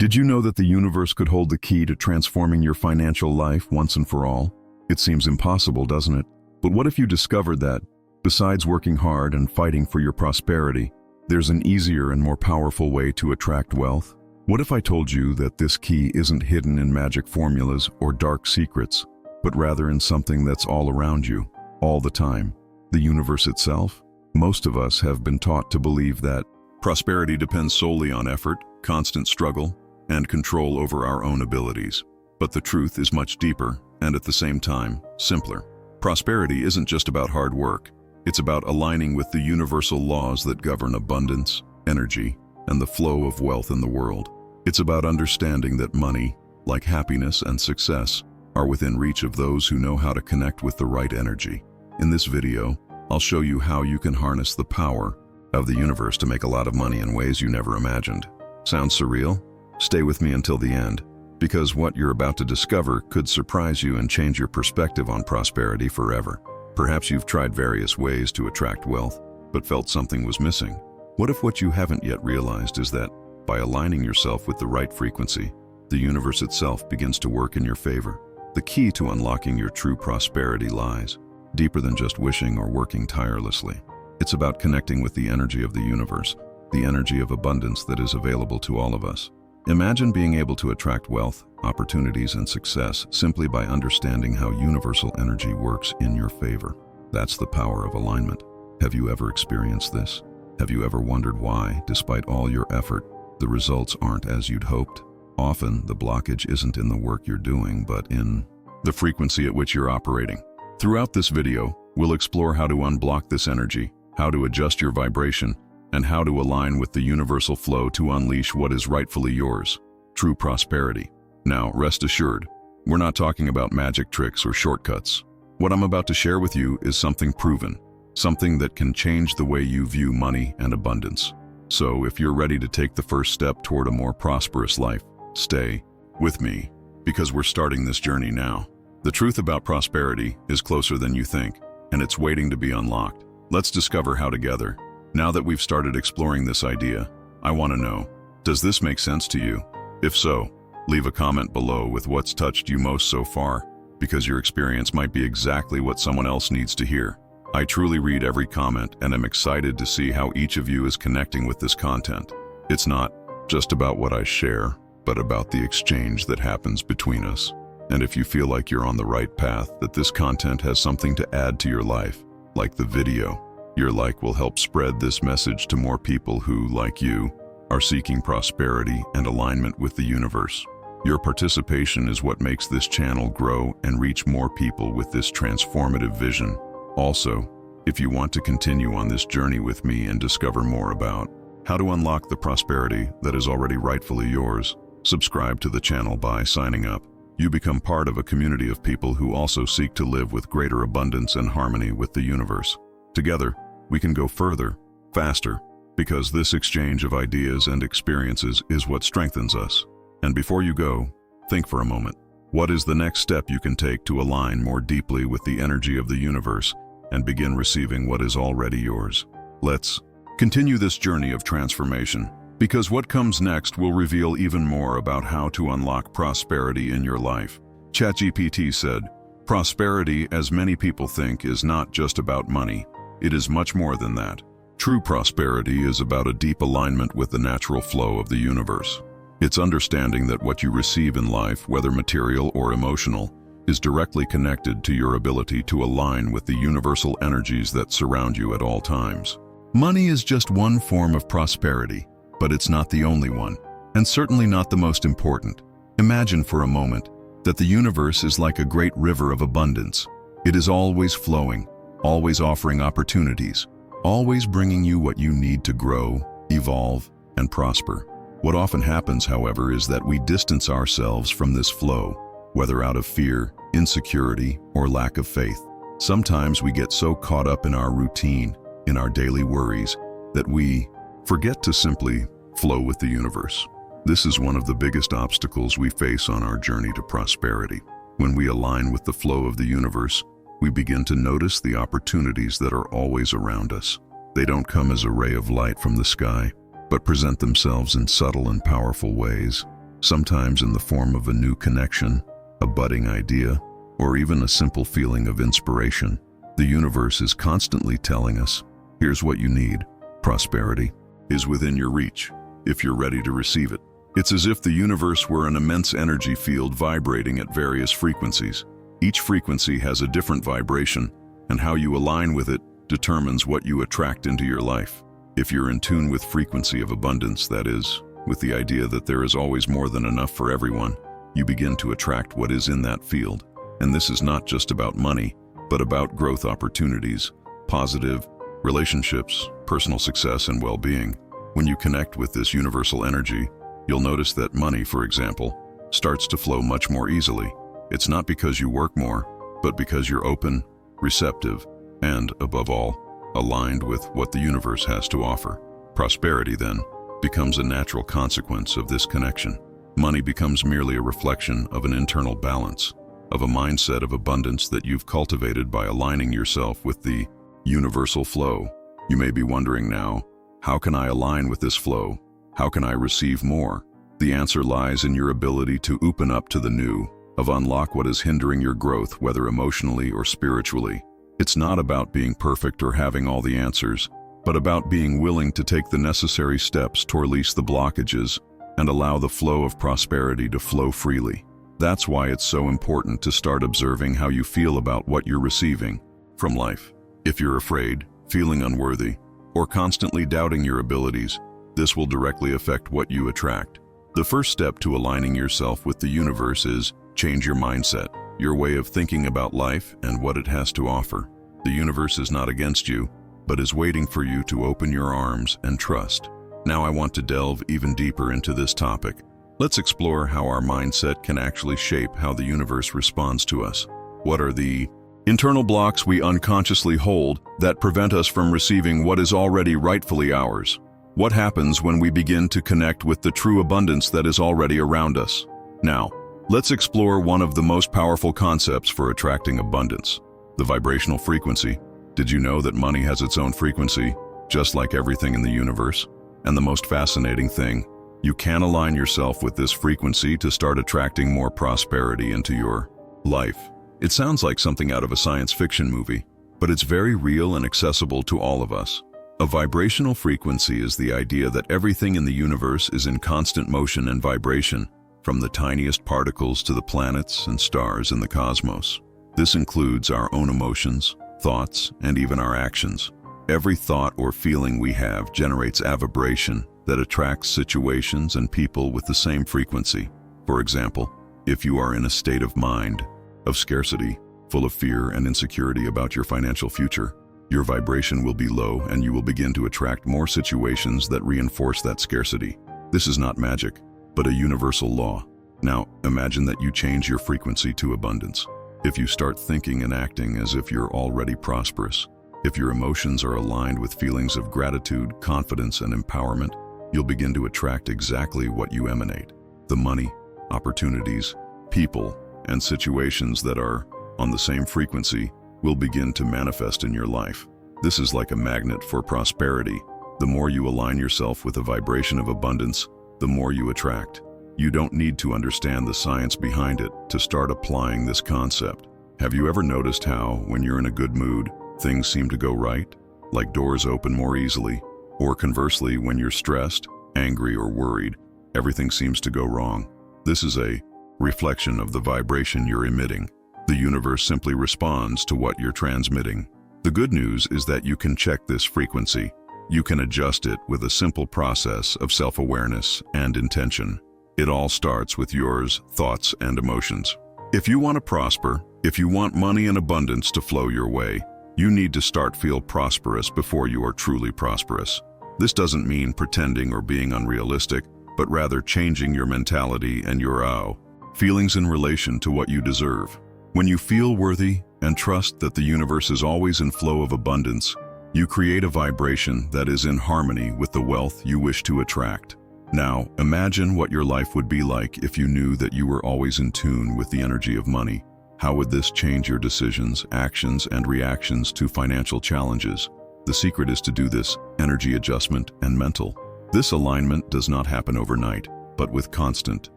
Did you know that the universe could hold the key to transforming your financial life once and for all? It seems impossible, doesn't it? But what if you discovered that, besides working hard and fighting for your prosperity, there's an easier and more powerful way to attract wealth? What if I told you that this key isn't hidden in magic formulas or dark secrets, but rather in something that's all around you, all the time? The universe itself? Most of us have been taught to believe that prosperity depends solely on effort, constant struggle, and control over our own abilities. But the truth is much deeper, and at the same time, simpler. Prosperity isn't just about hard work. It's about aligning with the universal laws that govern abundance, energy, and the flow of wealth in the world. It's about understanding that money, like happiness and success, are within reach of those who know how to connect with the right energy. In this video, I'll show you how you can harness the power of the universe to make a lot of money in ways you never imagined. Sounds surreal? Stay with me until the end, because what you're about to discover could surprise you and change your perspective on prosperity forever. Perhaps you've tried various ways to attract wealth, but felt something was missing. What if what you haven't yet realized is that, by aligning yourself with the right frequency, the universe itself begins to work in your favor? The key to unlocking your true prosperity lies deeper than just wishing or working tirelessly. It's about connecting with the energy of the universe, the energy of abundance that is available to all of us. Imagine being able to attract wealth, opportunities, and success simply by understanding how universal energy works in your favor. That's the power of alignment. Have you ever experienced this? Have you ever wondered why, despite all your effort, the results aren't as you'd hoped? Often, the blockage isn't in the work you're doing, but in the frequency at which you're operating. Throughout this video, we'll explore how to unblock this energy, how to adjust your vibration, and how to align with the universal flow to unleash what is rightfully yours, true prosperity. Now, rest assured, we're not talking about magic tricks or shortcuts. What I'm about to share with you is something proven, something that can change the way you view money and abundance. So if you're ready to take the first step toward a more prosperous life, stay with me, because we're starting this journey now. The truth about prosperity is closer than you think, and it's waiting to be unlocked. Let's discover how together. Now that we've started exploring this idea, I want to know, does this make sense to you? If so, leave a comment below with what's touched you most so far, because your experience might be exactly what someone else needs to hear. I truly read every comment and am excited to see how each of you is connecting with this content. It's not just about what I share, but about the exchange that happens between us. And if you feel like you're on the right path, that this content has something to add to your life, like the video, your like will help spread this message to more people who, like you, are seeking prosperity and alignment with the universe. Your participation is what makes this channel grow and reach more people with this transformative vision. Also, if you want to continue on this journey with me and discover more about how to unlock the prosperity that is already rightfully yours, subscribe to the channel by signing up. You become part of a community of people who also seek to live with greater abundance and harmony with the universe. Together, we can go further, faster, because this exchange of ideas and experiences is what strengthens us. And before you go, think for a moment. What is the next step you can take to align more deeply with the energy of the universe and begin receiving what is already yours? Let's continue this journey of transformation, because what comes next will reveal even more about how to unlock prosperity in your life. ChatGPT said, "Prosperity, as many people think, is not just about money. It is much more than that. True prosperity is about a deep alignment with the natural flow of the universe. It's understanding that what you receive in life, whether material or emotional, is directly connected to your ability to align with the universal energies that surround you at all times." Money is just one form of prosperity, but it's not the only one, and certainly not the most important. Imagine for a moment that the universe is like a great river of abundance. It is always flowing, always offering opportunities, always bringing you what you need to grow, evolve, and prosper. What often happens, however, is that we distance ourselves from this flow, whether out of fear, insecurity, or lack of faith. Sometimes we get so caught up in our routine, in our daily worries, that we forget to simply flow with the universe. This is one of the biggest obstacles we face on our journey to prosperity. When we align with the flow of the universe, we begin to notice the opportunities that are always around us. They don't come as a ray of light from the sky, but present themselves in subtle and powerful ways. sometimes in the form of a new connection, a budding idea, or even a simple feeling of inspiration. The universe is constantly telling us, here's what you need. Prosperity is within your reach, if you're ready to receive it. It's as if the universe were an immense energy field vibrating at various frequencies. Each frequency has a different vibration, and how you align with it determines what you attract into your life. If you're in tune with frequency of abundance, that is, with the idea that there is always more than enough for everyone, you begin to attract what is in that field. And this is not just about money, but about growth opportunities, positive relationships, personal success, and well-being. When you connect with this universal energy, you'll notice that money, for example, starts to flow much more easily. It's not because you work more, but because you're open, receptive, and, above all, aligned with what the universe has to offer. Prosperity, then, becomes a natural consequence of this connection. Money becomes merely a reflection of an internal balance, of a mindset of abundance that you've cultivated by aligning yourself with the universal flow. You may be wondering now, how can I align with this flow? How can I receive more? The answer lies in your ability to open up to the new, of unlock what is hindering your growth, whether emotionally or spiritually. It's not about being perfect or having all the answers, but about being willing to take the necessary steps to release the blockages and allow the flow of prosperity to flow freely. That's why it's so important to start observing how you feel about what you're receiving from life. If you're afraid, feeling unworthy, or constantly doubting your abilities, this will directly affect what you attract. The first step to aligning yourself with the universe is change your mindset, your way of thinking about life and what it has to offer. The universe is not against you, but is waiting for you to open your arms and trust. Now I want to delve even deeper into this topic. Let's explore how our mindset can actually shape how the universe responds to us. What are the internal blocks we unconsciously hold that prevent us from receiving what is already rightfully ours? What happens when we begin to connect with the true abundance that is already around us? Now, let's explore one of the most powerful concepts for attracting abundance, the vibrational frequency. Did you know that money has its own frequency, just like everything in the universe? And the most fascinating thing, you can align yourself with this frequency to start attracting more prosperity into your life. It sounds like something out of a science fiction movie, but it's very real and accessible to all of us. A vibrational frequency is the idea that everything in the universe is in constant motion and vibration, from the tiniest particles to the planets and stars in the cosmos. This includes our own emotions, thoughts, and even our actions. Every thought or feeling we have generates a vibration that attracts situations and people with the same frequency. For example, if you are in a state of mind of scarcity, full of fear and insecurity about your financial future, your vibration will be low and you will begin to attract more situations that reinforce that scarcity. This is not magic, but a universal law. Now, imagine that you change your frequency to abundance. If you start thinking and acting as if you're already prosperous, if your emotions are aligned with feelings of gratitude, confidence, and empowerment, you'll begin to attract exactly what you emanate. The money, opportunities, people, and situations that are on the same frequency will begin to manifest in your life. This is like a magnet for prosperity. The more you align yourself with a vibration of abundance, the more you attract. You don't need to understand the science behind it to start applying this concept. Have you ever noticed how, when you're in a good mood, things seem to go right? Like doors open more easily. Or conversely, when you're stressed, angry, or worried, everything seems to go wrong. This is a reflection of the vibration you're emitting. The universe simply responds to what you're transmitting. The good news is that you can check this frequency. You can adjust it with a simple process of self-awareness and intention. It all starts with yours, thoughts, and emotions. If you want to prosper, if you want money and abundance to flow your way, you need to start feel prosperous before you are truly prosperous. This doesn't mean pretending or being unrealistic, but rather changing your mentality and your feelings in relation to what you deserve. When you feel worthy and trust that the universe is always in flow of abundance, you create a vibration that is in harmony with the wealth you wish to attract. Now, imagine what your life would be like if you knew that you were always in tune with the energy of money. How would this change your decisions, actions, and reactions to financial challenges? The secret is to do this energy adjustment and mental. This alignment does not happen overnight, but with constant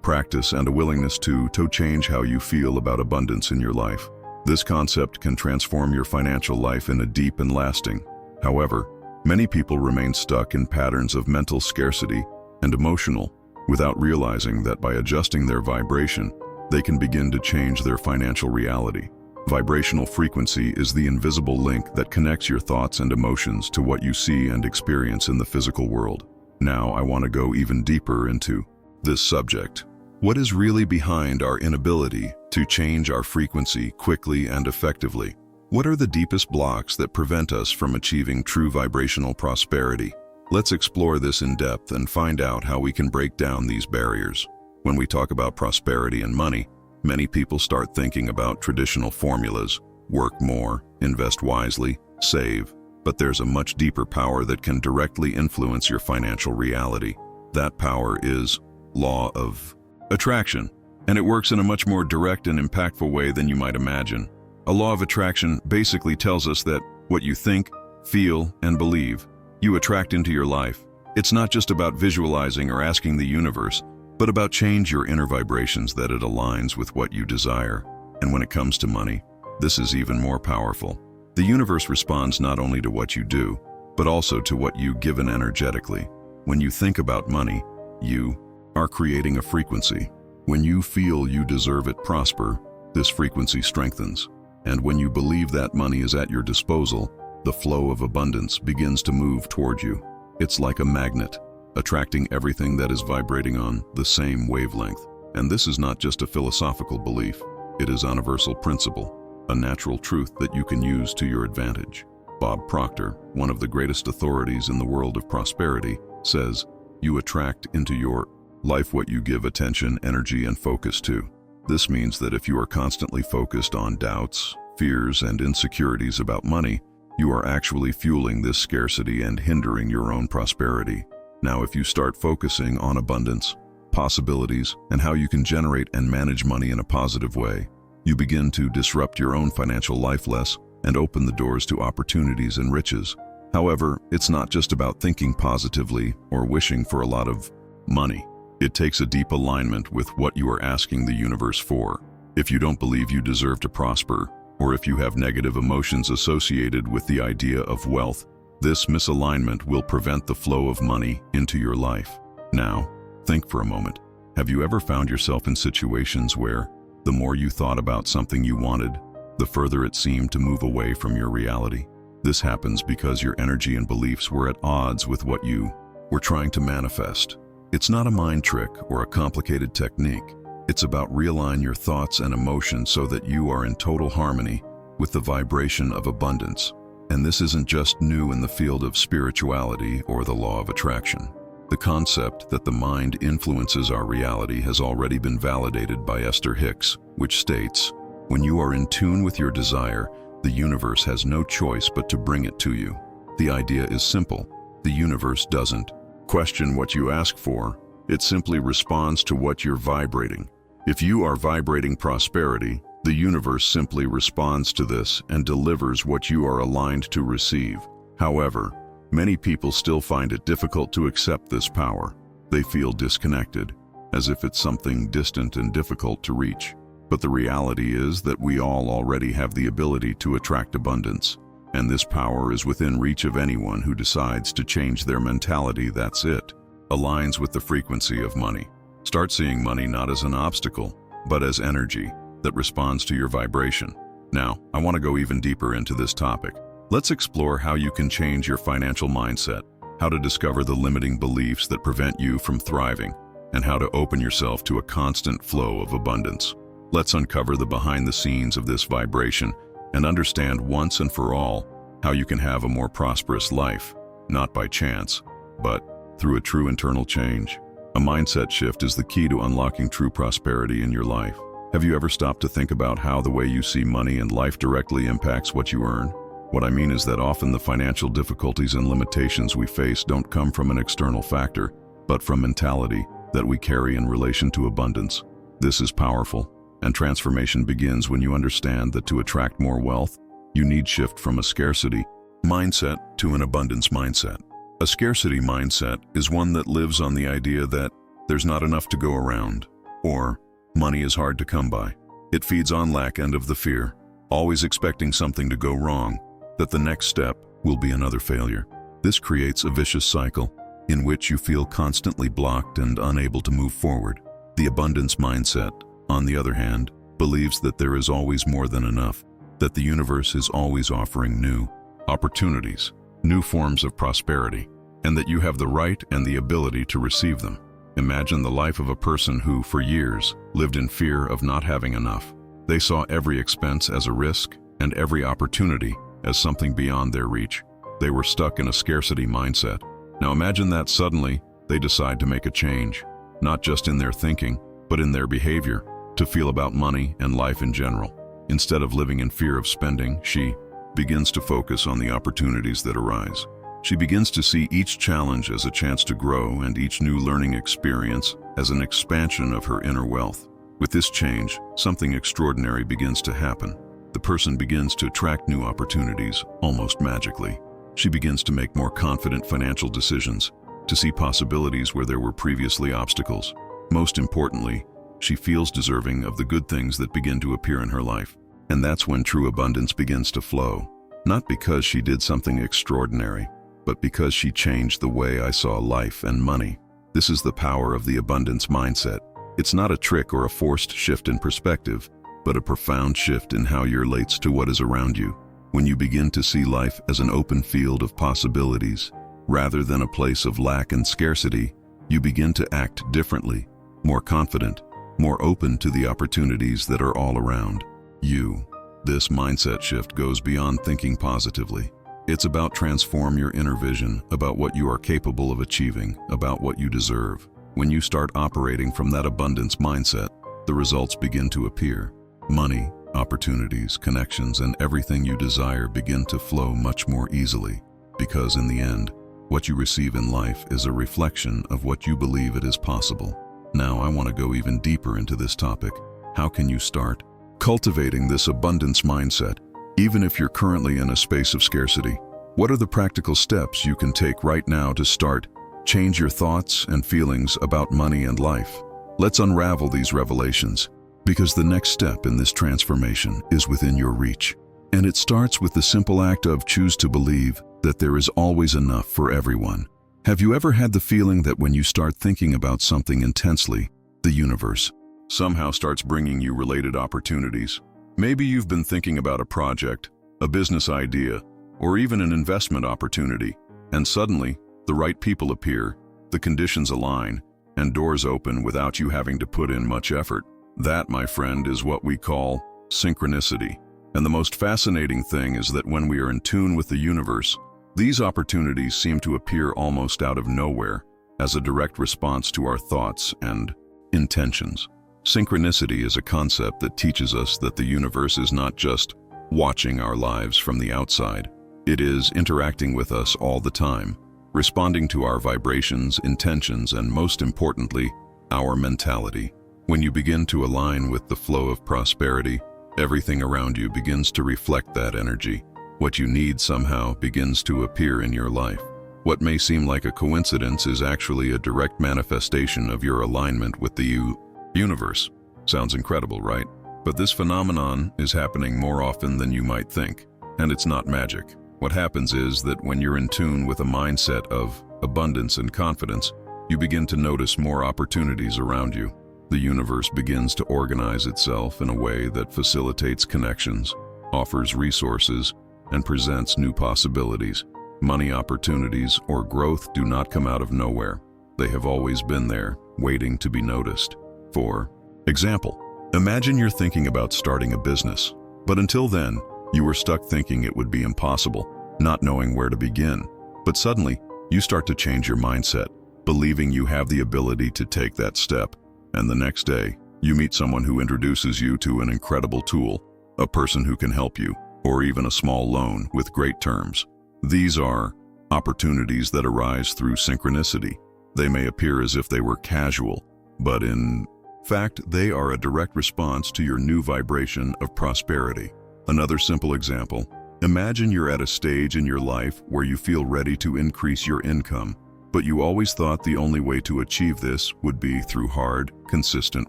practice, and a willingness to change how you feel about abundance in your life. This concept can transform your financial life in a deep and lasting. However, many people remain stuck in patterns of mental scarcity and emotional, without realizing that by adjusting their vibration, they can begin to change their financial reality. Vibrational frequency is the invisible link that connects your thoughts and emotions to what you see and experience in the physical world. Now, I want to go even deeper into this subject. What is really behind our inability to change our frequency quickly and effectively? What are the deepest blocks that prevent us from achieving true vibrational prosperity? Let's explore this in depth and find out how we can break down these barriers. When we talk about prosperity and money, many people start thinking about traditional formulas: work more, invest wisely, save. But there's a much deeper power that can directly influence your financial reality. That power is law of attraction, and it works in a much more direct and impactful way than you might imagine. A law of attraction basically tells us that what you think, feel, and believe, you attract into your life. It's not just about visualizing or asking the universe, but about change your inner vibrations that it aligns with what you desire. And when it comes to money, this is even more powerful. The universe responds not only to what you do, but also to what you give in energetically. When you think about money, you are creating a frequency. When you feel you deserve it prosper, this frequency strengthens. And when you believe that money is at your disposal, the flow of abundance begins to move toward you. It's like a magnet, attracting everything that is vibrating on the same wavelength. And this is not just a philosophical belief. It is a universal principle, a natural truth that you can use to your advantage. Bob Proctor, one of the greatest authorities in the world of prosperity, says, "You attract into your life what you give attention, energy, and focus to." This means that if you are constantly focused on doubts, fears, and insecurities about money, you are actually fueling this scarcity and hindering your own prosperity. Now, if you start focusing on abundance, possibilities, and how you can generate and manage money in a positive way, you begin to disrupt your own financial life less and open the doors to opportunities and riches. However, it's not just about thinking positively or wishing for a lot of money. It takes a deep alignment with what you are asking the universe for. If you don't believe you deserve to prosper, or if you have negative emotions associated with the idea of wealth, this misalignment will prevent the flow of money into your life. Now, think for a moment. Have you ever found yourself in situations where the more you thought about something you wanted, the further it seemed to move away from your reality? This happens because your energy and beliefs were at odds with what you were trying to manifest. It's not a mind trick or a complicated technique. It's about realigning your thoughts and emotions so that you are in total harmony with the vibration of abundance. And this isn't just new in the field of spirituality or the law of attraction. The concept that the mind influences our reality has already been validated by Esther Hicks, which states, "When you are in tune with your desire, the universe has no choice but to bring it to you." The idea is simple. The universe doesn't question what you ask for. It simply responds to what you're vibrating. If you are vibrating prosperity, the universe simply responds to this and delivers what you are aligned to receive. However, many people still find it difficult to accept this power. They feel disconnected, as if it's something distant and difficult to reach. But the reality is that we all already have the ability to attract abundance, and this power is within reach of anyone who decides to change their mentality. That's it. Aligns with the frequency of money. Start seeing money not as an obstacle, but as energy that responds to your vibration. Now, I want to go even deeper into this topic. Let's explore how you can change your financial mindset, how to discover the limiting beliefs that prevent you from thriving, and how to open yourself to a constant flow of abundance. Let's uncover the behind the scenes of this vibration and understand once and for all how you can have a more prosperous life, not by chance, but through a true internal change. A mindset shift is the key to unlocking true prosperity in your life. Have you ever stopped to think about how the way you see money and life directly impacts what you earn? What I mean is that often the financial difficulties and limitations we face don't come from an external factor, but from mentality that we carry in relation to abundance. This is powerful, and transformation begins when you understand that to attract more wealth, you need shift from a scarcity mindset to an abundance mindset. A scarcity mindset is one that lives on the idea that there's not enough to go around. Or, money is hard to come by. It feeds on lack and of the fear, always expecting something to go wrong, that the next step will be another failure. This creates a vicious cycle in which you feel constantly blocked and unable to move forward. The abundance mindset, on the other hand, believes that there is always more than enough, that the universe is always offering new opportunities, new forms of prosperity, and that you have the right and the ability to receive them. Imagine the life of a person who, for years, lived in fear of not having enough. They saw every expense as a risk and every opportunity as something beyond their reach. They were stuck in a scarcity mindset. Now imagine that suddenly they decide to make a change, not just in their thinking, but in their behavior, to feel about money and life in general. Instead of living in fear of spending, she begins to focus on the opportunities that arise. She begins to see each challenge as a chance to grow and each new learning experience as an expansion of her inner wealth. With this change, something extraordinary begins to happen. The person begins to attract new opportunities almost magically. She begins to make more confident financial decisions, to see possibilities where there were previously obstacles. Most importantly, she feels deserving of the good things that begin to appear in her life. And that's when true abundance begins to flow. Not because she did something extraordinary, but because she changed the way I saw life and money. This is the power of the abundance mindset. It's not a trick or a forced shift in perspective, but a profound shift in how you relate to what is around you. When you begin to see life as an open field of possibilities, rather than a place of lack and scarcity, you begin to act differently, more confident, more open to the opportunities that are all around you. This mindset shift goes beyond thinking positively. It's about transform your inner vision, about what you are capable of achieving, about what you deserve. When you start operating from that abundance mindset, the results begin to appear. Money, opportunities, connections, and everything you desire begin to flow much more easily. Because in the end, what you receive in life is a reflection of what you believe it is possible. Now I want to go even deeper into this topic. How can you start cultivating this abundance mindset, even if you're currently in a space of scarcity? What are the practical steps you can take right now to start change your thoughts and feelings about money and life? Let's unravel these revelations, because the next step in this transformation is within your reach. And it starts with the simple act of choose to believe that there is always enough for everyone. Have you ever had the feeling that when you start thinking about something intensely, the universe somehow starts bringing you related opportunities? Maybe you've been thinking about a project, a business idea, or even an investment opportunity, and suddenly, the right people appear, the conditions align, and doors open without you having to put in much effort. That, my friend, is what we call synchronicity. And the most fascinating thing is that when we are in tune with the universe, these opportunities seem to appear almost out of nowhere as a direct response to our thoughts and intentions. Synchronicity is a concept that teaches us that the universe is not just watching our lives from the outside. It is interacting with us all the time, responding to our vibrations, intentions, and most importantly, our mentality. When you begin to align with the flow of prosperity, everything around you begins to reflect that energy. What you need somehow begins to appear in your life. What may seem like a coincidence is actually a direct manifestation of your alignment with the universe. Sounds incredible, right? But this phenomenon is happening more often than you might think, and it's not magic. What happens is that when you're in tune with a mindset of abundance and confidence, you begin to notice more opportunities around you. The universe begins to organize itself in a way that facilitates connections, offers resources, and presents new possibilities. Money opportunities or growth do not come out of nowhere. They have always been there, waiting to be noticed. For example, imagine you're thinking about starting a business, but until then, you were stuck thinking it would be impossible, not knowing where to begin. But suddenly, you start to change your mindset, believing you have the ability to take that step. And the next day, you meet someone who introduces you to an incredible tool, a person who can help you, or even a small loan with great terms. These are opportunities that arise through synchronicity. They may appear as if they were casual, but in fact, they are a direct response to your new vibration of prosperity. Another simple example, imagine you're at a stage in your life where you feel ready to increase your income, But you always thought the only way to achieve this would be through hard, consistent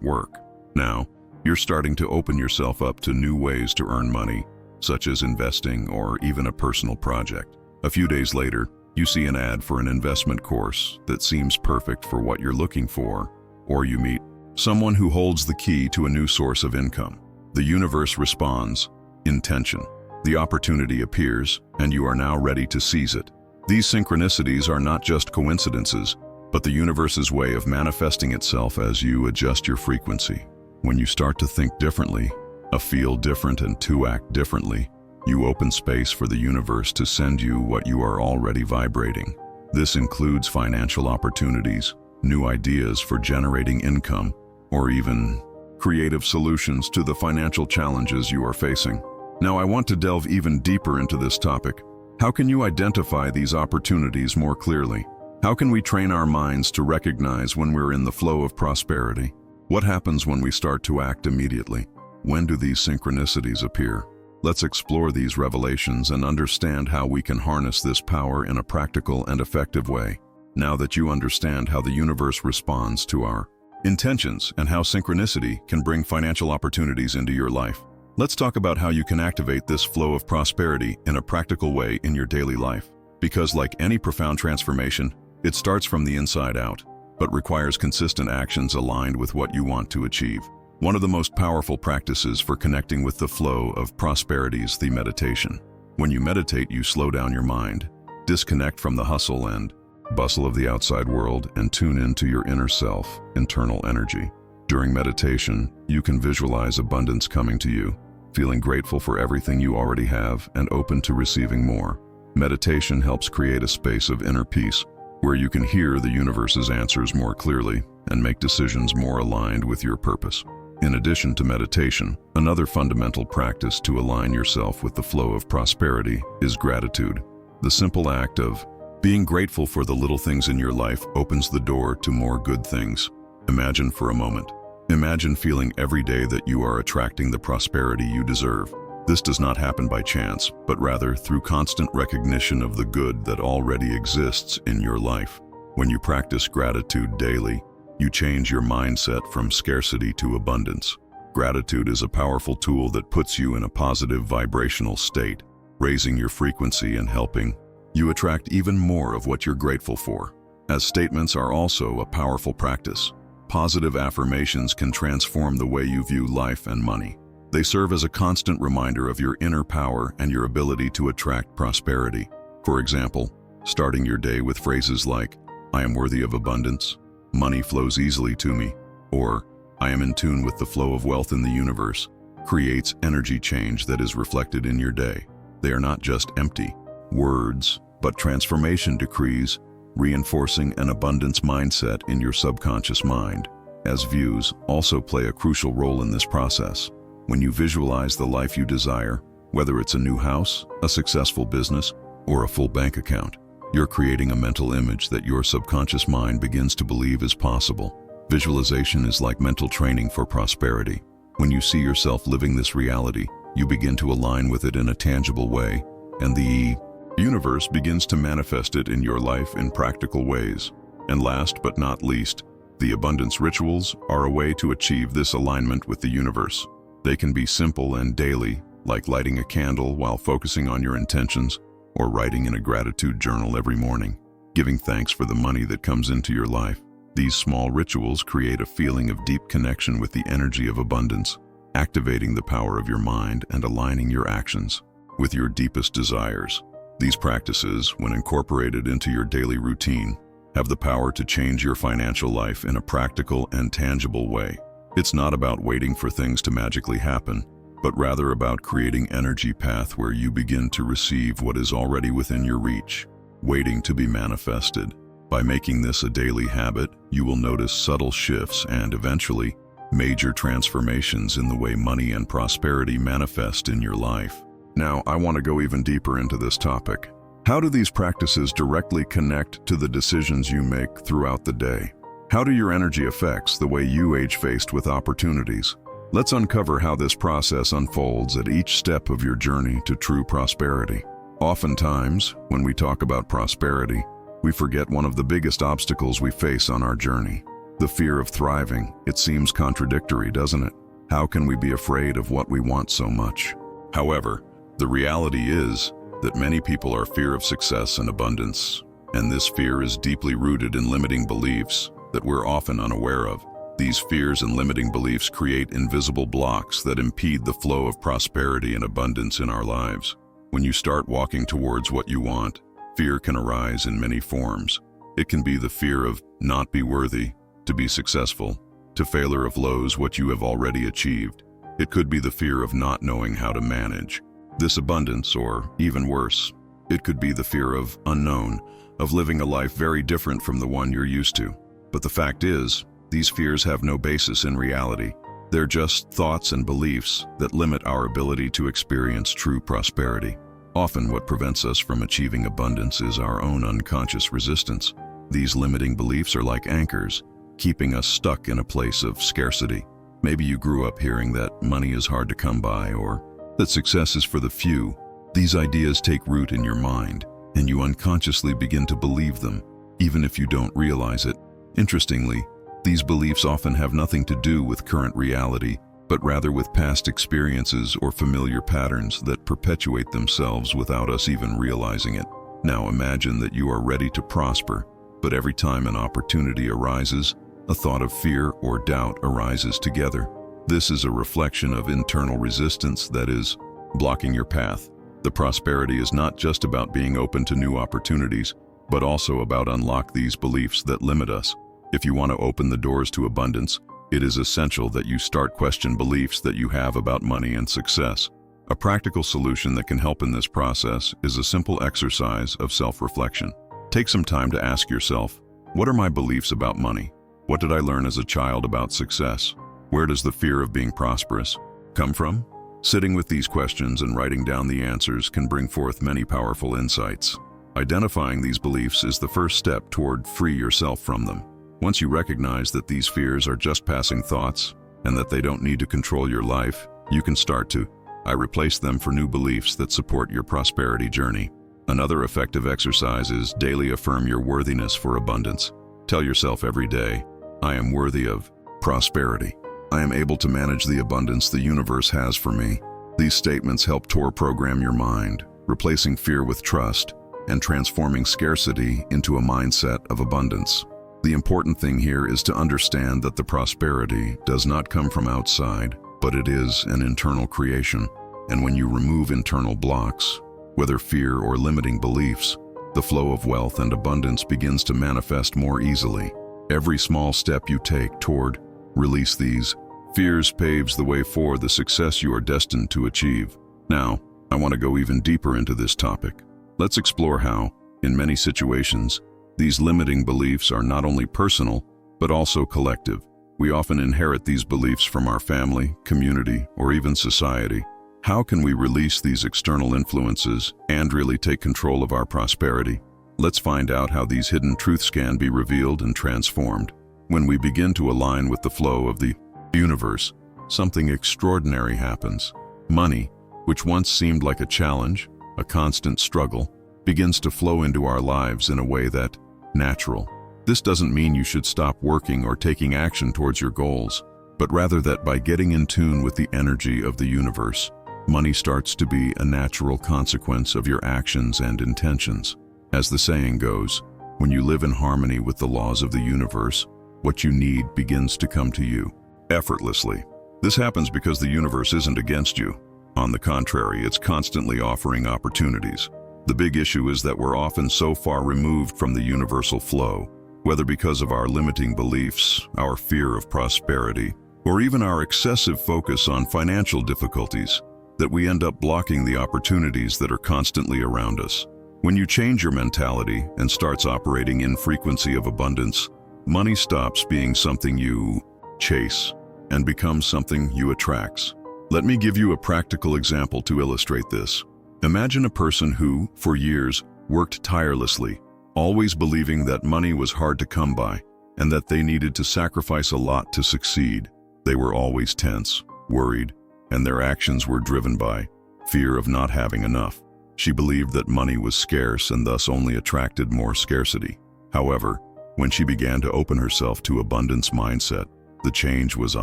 work. Now, you're starting to open yourself up to new ways to earn money, such as investing or even a personal project. A few days later, you see an ad for an investment course that seems perfect for what you're looking for, or you meet someone who holds the key to a new source of income. The universe responds, intention. The opportunity appears, and you are now ready to seize it. These synchronicities are not just coincidences, but the universe's way of manifesting itself as you adjust your frequency. When you start to think differently, feel different, and to act differently, you open space for the universe to send you what you are already vibrating. This includes financial opportunities, new ideas for generating income, or even creative solutions to the financial challenges you are facing. Now, I want to delve even deeper into this topic. How can you identify these opportunities more clearly? How can we train our minds to recognize when we're in the flow of prosperity? What happens when we start to act immediately? When do these synchronicities appear? Let's explore these revelations and understand how we can harness this power in a practical and effective way. Now that you understand how the universe responds to our intentions and how synchronicity can bring financial opportunities into your life, let's talk about how you can activate this flow of prosperity in a practical way in your daily life. Because like any profound transformation, it starts from the inside out, but requires consistent actions aligned with what you want to achieve. One of the most powerful practices for connecting with the flow of prosperity is the meditation. When you meditate, you slow down your mind, disconnect from the hustle and bustle of the outside world, and tune into your inner self, internal energy. During meditation, you can visualize abundance coming to you, feeling grateful for everything you already have and open to receiving more. Meditation helps create a space of inner peace where you can hear the universe's answers more clearly and make decisions more aligned with your purpose. In addition to meditation, another fundamental practice to align yourself with the flow of prosperity is gratitude. The simple act of being grateful for the little things in your life opens the door to more good things. Imagine for a moment. Imagine feeling every day that you are attracting the prosperity you deserve. This does not happen by chance, but rather through constant recognition of the good that already exists in your life. When you practice gratitude daily, you change your mindset from scarcity to abundance. Gratitude is a powerful tool that puts you in a positive vibrational state, raising your frequency and helping you attract even more of what you're grateful for. As statements are also a powerful practice, positive affirmations can transform the way you view life and money. They serve as a constant reminder of your inner power and your ability to attract prosperity. For example, starting your day with phrases like, "I am worthy of abundance," "Money flows easily to me," or "I am in tune with the flow of wealth in the universe," creates energy change that is reflected in your day. They are not just empty words, but transformation decrees, reinforcing an abundance mindset in your subconscious mind. As views also play a crucial role in this process. When you visualize the life you desire, whether it's a new house, a successful business, or a full bank account, you're creating a mental image that your subconscious mind begins to believe is possible. Visualization is like mental training for prosperity. When you see yourself living this reality, you begin to align with it in a tangible way, and the universe begins to manifest it in your life in practical ways. And last but not least, the abundance rituals are a way to achieve this alignment with the universe. They can be simple and daily, like lighting a candle while focusing on your intentions, or writing in a gratitude journal every morning, giving thanks for the money that comes into your life. These small rituals create a feeling of deep connection with the energy of abundance, activating the power of your mind and aligning your actions with your deepest desires. These practices, when incorporated into your daily routine, have the power to change your financial life in a practical and tangible way. It's not about waiting for things to magically happen, but rather about creating an energy path where you begin to receive what is already within your reach, waiting to be manifested. By making this a daily habit, you will notice subtle shifts and, eventually, major transformations in the way money and prosperity manifest in your life. Now, I want to go even deeper into this topic. How do these practices directly connect to the decisions you make throughout the day? How do your energy effects the way you age faced with opportunities? Let's uncover how this process unfolds at each step of your journey to true prosperity. Oftentimes, when we talk about prosperity, we forget one of the biggest obstacles we face on our journey. The fear of thriving. It seems contradictory, doesn't it? How can we be afraid of what we want so much? However, the reality is that many people are fear of success and abundance, and this fear is deeply rooted in limiting beliefs that we're often unaware of. These fears and limiting beliefs create invisible blocks that impede the flow of prosperity and abundance in our lives. When you start walking towards what you want, fear can arise in many forms. It can be the fear of not be worthy to be successful, to failure of lows what you have already achieved. It could be the fear of not knowing how to manage this abundance, or even worse, it could be the fear of unknown, of living a life very different from the one you're used to. But the fact is, these fears have no basis in reality. They're just thoughts and beliefs that limit our ability to experience true prosperity. Often what prevents us from achieving abundance is our own unconscious resistance. These limiting beliefs are like anchors, keeping us stuck in a place of scarcity. Maybe you grew up hearing that money is hard to come by, or that success is for the few. These ideas take root in your mind, and you unconsciously begin to believe them, even if you don't realize it. Interestingly, these beliefs often have nothing to do with current reality, but rather with past experiences or familiar patterns that perpetuate themselves without us even realizing it. Now imagine that you are ready to prosper, but every time an opportunity arises, a thought of fear or doubt arises together. This is a reflection of internal resistance that is blocking your path. The prosperity is not just about being open to new opportunities, but also about unlock these beliefs that limit us. If you want to open the doors to abundance, it is essential that you start question beliefs that you have about money and success. A practical solution that can help in this process is a simple exercise of self-reflection. Take some time to ask yourself, what are my beliefs about money? What did I learn as a child about success? Where does the fear of being prosperous come from? Sitting with these questions and writing down the answers can bring forth many powerful insights. Identifying these beliefs is the first step toward free yourself from them. Once you recognize that these fears are just passing thoughts and that they don't need to control your life, you can start to replace them for new beliefs that support your prosperity journey. Another effective exercise is daily affirm your worthiness for abundance. Tell yourself every day, I am worthy of prosperity. I am able to manage the abundance the universe has for me. These statements help to program your mind, replacing fear with trust and transforming scarcity into a mindset of abundance. The important thing here is to understand that the prosperity does not come from outside, but it is an internal creation. And when you remove internal blocks, whether fear or limiting beliefs, the flow of wealth and abundance begins to manifest more easily. Every small step you take toward release these fears paves the way for the success you are destined to achieve. Now, I want to go even deeper into this topic. Let's explore how, in many situations, these limiting beliefs are not only personal, but also collective. We often inherit these beliefs from our family, community, or even society. How can we release these external influences and really take control of our prosperity? Let's find out how these hidden truths can be revealed and transformed. When we begin to align with the flow of the universe, something extraordinary happens. Money, which once seemed like a challenge, a constant struggle, begins to flow into our lives in a way that natural. This doesn't mean you should stop working or taking action towards your goals, but rather that by getting in tune with the energy of the universe, money starts to be a natural consequence of your actions and intentions. As the saying goes, when you live in harmony with the laws of the universe, what you need begins to come to you effortlessly. This happens because the universe isn't against you. On the contrary, it's constantly offering opportunities. The big issue is that we're often so far removed from the universal flow, whether because of our limiting beliefs, our fear of prosperity, or even our excessive focus on financial difficulties, that we end up blocking the opportunities that are constantly around us. When you change your mentality and starts operating in frequency of abundance, money stops being something you chase and becomes something you attracts. Let me give you a practical example to illustrate this. Imagine a person who, for years, worked tirelessly, always believing that money was hard to come by and that they needed to sacrifice a lot to succeed. They were always tense, worried, and their actions were driven by fear of not having enough. She believed that money was scarce and thus only attracted more scarcity. However, when she began to open herself to abundance mindset, the change was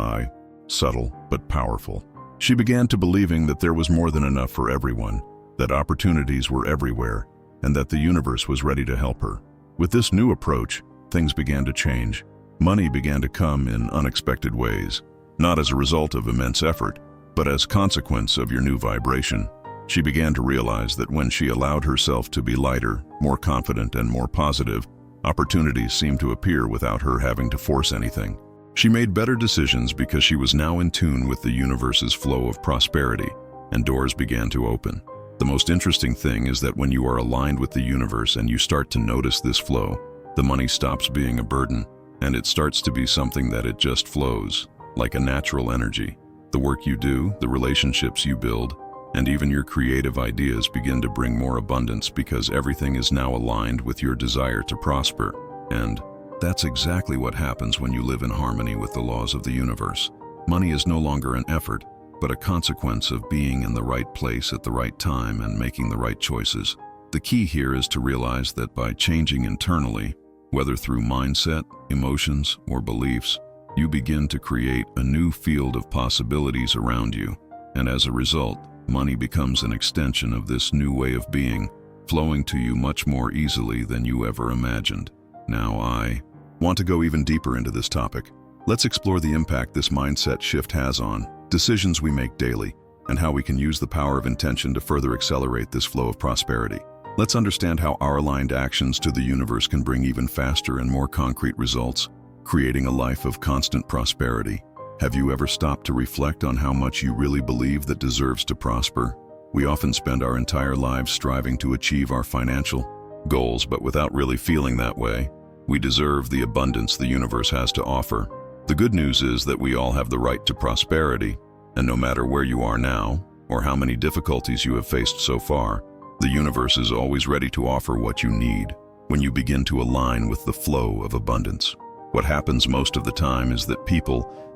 subtle but powerful. She began to believing that there was more than enough for everyone, that opportunities were everywhere, and that the universe was ready to help her. With this new approach, things began to change. Money began to come in unexpected ways, not as a result of immense effort, but as consequence of your new vibration. She began to realize that when she allowed herself to be lighter, more confident, and more positive, opportunities seemed to appear without her having to force anything. She made better decisions because she was now in tune with the universe's flow of prosperity, and doors began to open. The most interesting thing is that when you are aligned with the universe and you start to notice this flow, the money stops being a burden, and it starts to be something that it just flows, like a natural energy. The work you do, the relationships you build, and even your creative ideas begin to bring more abundance because everything is now aligned with your desire to prosper. And that's exactly what happens when you live in harmony with the laws of the universe. Money is no longer an effort, but a consequence of being in the right place at the right time and making the right choices. The key here is to realize that by changing internally, whether through mindset, emotions, or beliefs, you begin to create a new field of possibilities around you. And as a result, money becomes an extension of this new way of being, flowing to you much more easily than you ever imagined. Now I want to go even deeper into this topic. Let's explore the impact this mindset shift has on decisions we make daily and how we can use the power of intention to further accelerate this flow of prosperity. Let's understand how our aligned actions to the universe can bring even faster and more concrete results, creating a life of constant prosperity. Have you ever stopped to reflect on how much you really believe that deserves to prosper? We often spend our entire lives striving to achieve our financial goals, but without really feeling that way. We deserve the abundance the universe has to offer. The good news is that we all have the right to prosperity, and no matter where you are now, or how many difficulties you have faced so far, the universe is always ready to offer what you need when you begin to align with the flow of abundance. What happens most of the time is that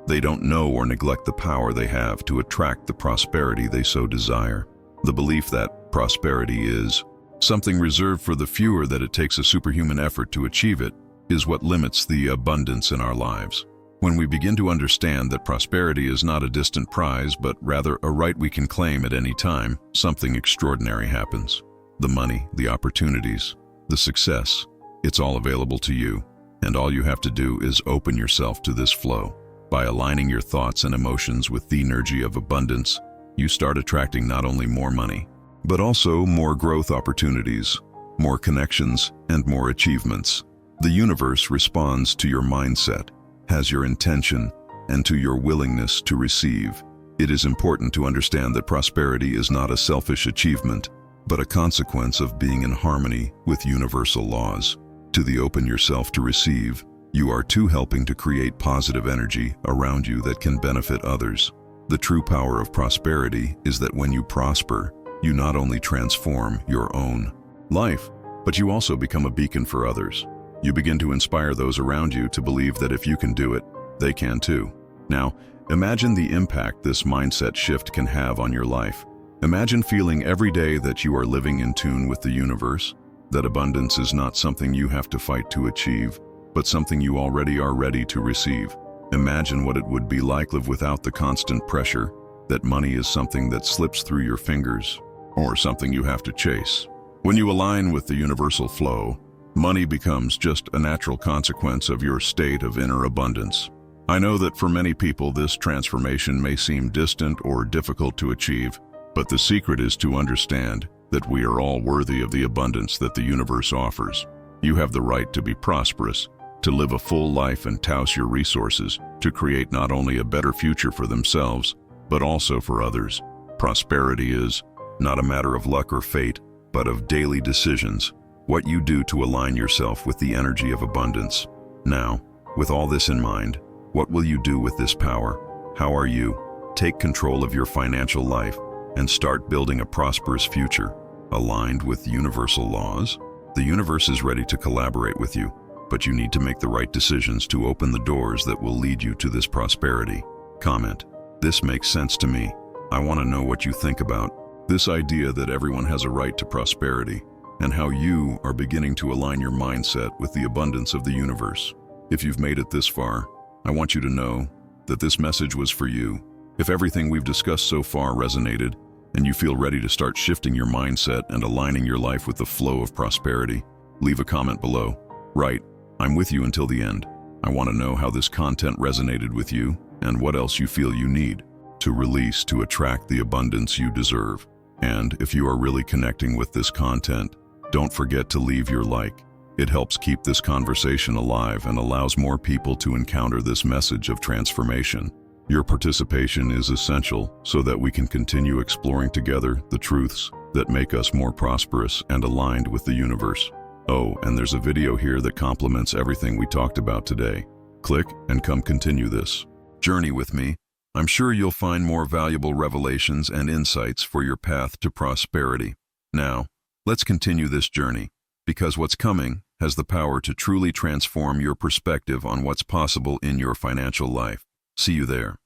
they don't know or neglect the power they have to attract the prosperity they so desire. The belief that prosperity is something reserved for the few, or that it takes a superhuman effort to achieve it, is what limits the abundance in our lives. When we begin to understand that prosperity is not a distant prize, but rather a right we can claim at any time, something extraordinary happens. The money, the opportunities, the success, it's all available to you, and all you have to do is open yourself to this flow. By aligning your thoughts and emotions with the energy of abundance, you start attracting not only more money, but also more growth opportunities, more connections, and more achievements. The universe responds to your mindset, has your intention, and to your willingness to receive. It is important to understand that prosperity is not a selfish achievement, but a consequence of being in harmony with universal laws. To open yourself to receive, you are too helping to create positive energy around you that can benefit others. The true power of prosperity is that when you prosper, you not only transform your own life, but you also become a beacon for others. You begin to inspire those around you to believe that if you can do it, they can too. Now, imagine the impact this mindset shift can have on your life. Imagine feeling every day that you are living in tune with the universe, that abundance is not something you have to fight to achieve, but something you already are ready to receive. Imagine what it would be like to live without the constant pressure that money is something that slips through your fingers, or something you have to chase. When you align with the universal flow, money becomes just a natural consequence of your state of inner abundance. I know that for many people this transformation may seem distant or difficult to achieve, but the secret is to understand that we are all worthy of the abundance that the universe offers. You have the right to be prosperous, to live a full life and toss your resources to create not only a better future for themselves, but also for others. Prosperity is not a matter of luck or fate, but of daily decisions, what you do to align yourself with the energy of abundance. Now, with all this in mind, what will you do with this power? How are you? Take control of your financial life and start building a prosperous future, aligned with universal laws. The universe is ready to collaborate with you, but you need to make the right decisions to open the doors that will lead you to this prosperity. Comment: "This makes sense to me." I want to know what you think about This idea that everyone has a right to prosperity, and how you are beginning to align your mindset with the abundance of the universe. If you've made it this far, I want you to know that this message was for you. If everything we've discussed so far resonated, and you feel ready to start shifting your mindset and aligning your life with the flow of prosperity, leave a comment below. Write, "I'm with you until the end." I want to know how this content resonated with you and what else you feel you need to release to attract the abundance you deserve. And if you are really connecting with this content, don't forget to leave your like. It helps keep this conversation alive and allows more people to encounter this message of transformation. Your participation is essential so that we can continue exploring together the truths that make us more prosperous and aligned with the universe. Oh, and there's a video here that complements everything we talked about today. Click and come continue this journey with me. I'm sure you'll find more valuable revelations and insights for your path to prosperity. Now, let's continue this journey, because what's coming has the power to truly transform your perspective on what's possible in your financial life. See you there.